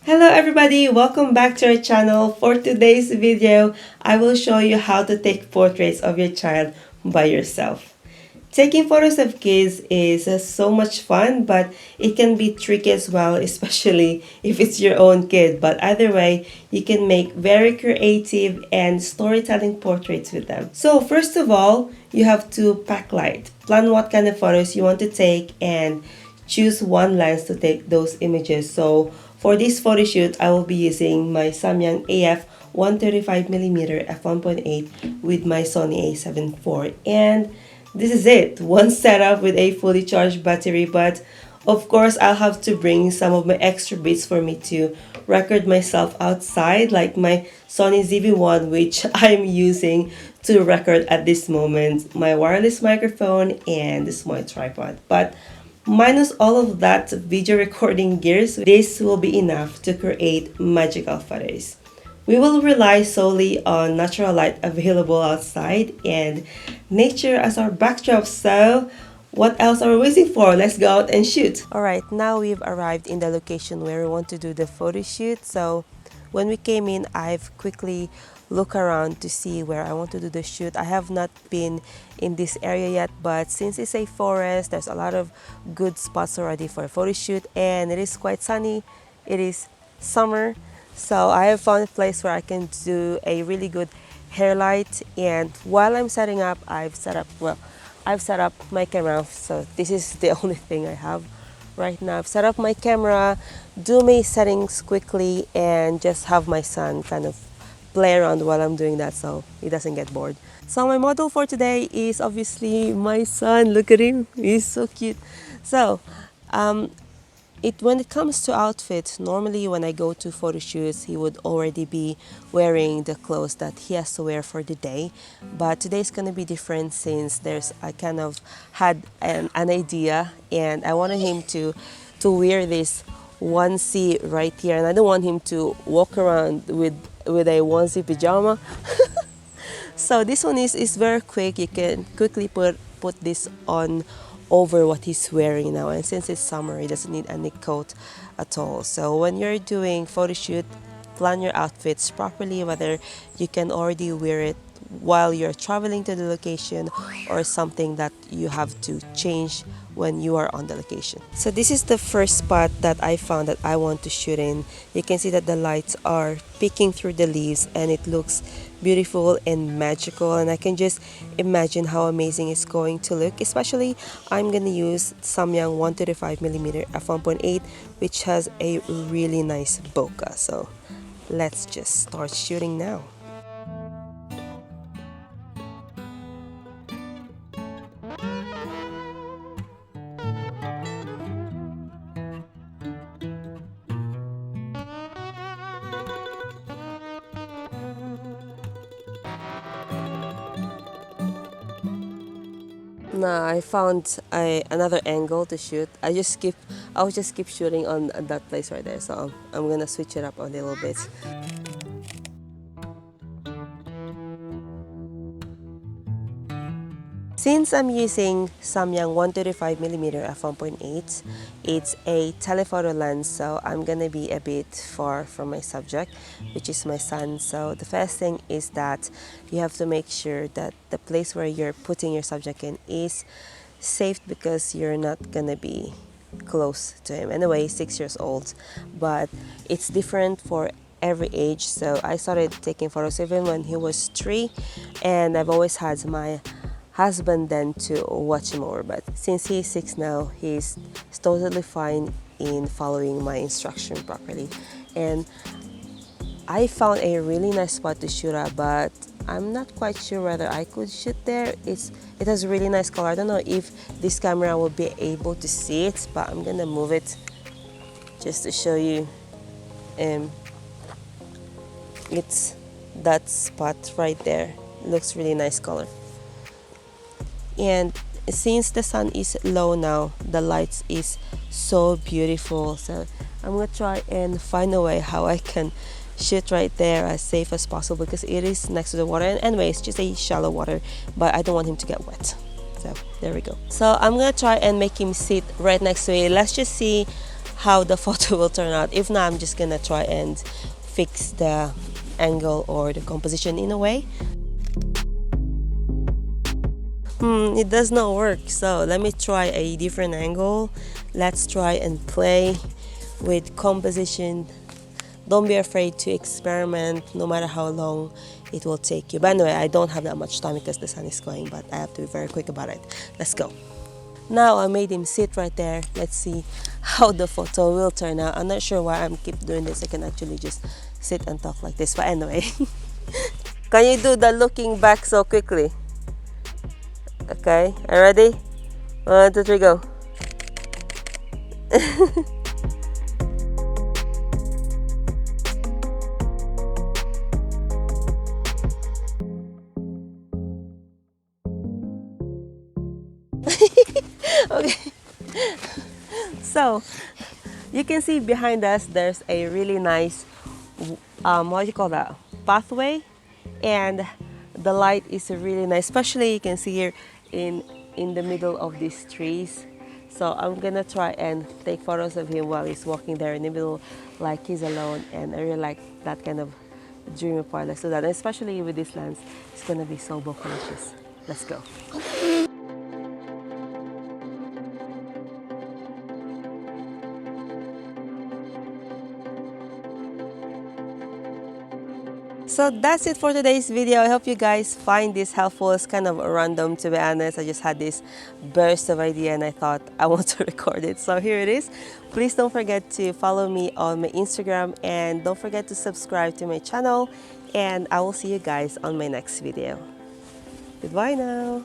Hello everybody, welcome back to our channel. For today's video, I will show you how to take portraits of your child by yourself. Taking photos of kids is so much fun, but it can be tricky as well, especially if it's your own kid. But either way, you can make very creative and storytelling portraits with them. So first of all, you have to pack light. Plan what kind of photos you want to take and choose one lens to take those images. So for this photo shoot, I will be using my Samyang AF 135mm f1.8 with my Sony A74. And this is it, one setup with a fully charged battery, but of course I'll have to bring some of my extra bits for me to record myself outside, like my Sony ZV1, which I'm using to record at this moment, my wireless microphone, and the small tripod. But minus all of that video recording gears, this will be enough to create magical photos. We will rely solely on natural light available outside and nature as our backdrop. So what else are we waiting for? Let's go out and shoot. Alright, now we've arrived in the location where we want to do the photo shoot. So when we came in, I've quickly looked around to see where I want to do the shoot. I have not been in this area yet, but since it's a forest, there's a lot of good spots already for a photo shoot, and it is quite sunny. It is summer. So I have found a place where I can do a really good hair light, and while I'm setting up, I've set up my camera. So this is the only thing I have right now. I've set up my camera, do my settings quickly, and just have my son kind of play around while I'm doing that so he doesn't get bored. So my model for today is obviously my son. Look at him, he's so cute. So when it comes to outfits, normally when I go to photo shoots, he would already be wearing the clothes that he has to wear for the day. But today's gonna be different since I kind of had an idea, and I wanted him to wear this onesie right here, and I don't want him to walk around with a onesie pajama. So this one is very quick. You can quickly put this on over what he's wearing now, and since it's summer, he doesn't need any coat at all. So when you're doing photo shoot, plan your outfits properly, whether you can already wear it while you're traveling to the location or something that you have to change when you are on the location. So this is the first spot that I found that I want to shoot in. You can see that the lights are peeking through the leaves and it looks beautiful and magical, and I can just imagine how amazing it's going to look. Especially I'm gonna use Samyang 135mm f1.8, which has a really nice bokeh. So let's just start shooting now. Now I found another angle to shoot. I'll just keep shooting on that place right there. So I'm gonna switch it up a little bit. Since I'm using Samyang 135mm f1.8, it's a telephoto lens, so I'm gonna be a bit far from my subject, which is my son. So the first thing is that you have to make sure that the place where you're putting your subject in is safe, because you're not gonna be close to him. Anyway, 6 years old, but it's different for every age. So I started taking photos of him when he was 3, and I've always had my husband then to watch him over, but since he's 6 now, he's totally fine in following my instruction properly. And I found a really nice spot to shoot at, but I'm not quite sure whether I could shoot there. It has really nice color. I don't know if this camera will be able to see it, but I'm gonna move it just to show you. It's that spot right there. It looks really nice color. And since the sun is low now, the lights is so beautiful. So I'm gonna try and find a way how I can shoot right there as safe as possible, because it is next to the water. And anyway, it's just a shallow water, but I don't want him to get wet. So there we go. So I'm gonna try and make him sit right next to it. Let's just see how the photo will turn out. If not, I'm just gonna try and fix the angle or the composition in a way. It does not work, so let me try a different angle. Let's try and play with composition. Don't be afraid to experiment, no matter how long it will take you. By the way, I don't have that much time because the sun is going, but I have to be very quick about it. Let's go. Now I made him sit right there. Let's see how the photo will turn out. I'm not sure why I'm keep doing this. I can actually just sit and talk like this, but anyway. Can you do the looking back so quickly? Okay, are you ready? 1, 2, 3, go. Okay, so you can see behind us there's a really nice what do you call that, pathway, and the light is really nice, especially you can see here in the middle of these trees. So I'm gonna try and take photos of him while he's walking there in the middle, like he's alone, and I really like that kind of dreamy part. Let's do that, and especially with this lens, it's gonna be so conscious. Let's go. So that's it for today's video. I hope you guys find this helpful. It's kind of random, to be honest. I just had this burst of idea and I thought I want to record it. So here it is. Please don't forget to follow me on my Instagram and don't forget to subscribe to my channel. And I will see you guys on my next video. Goodbye now.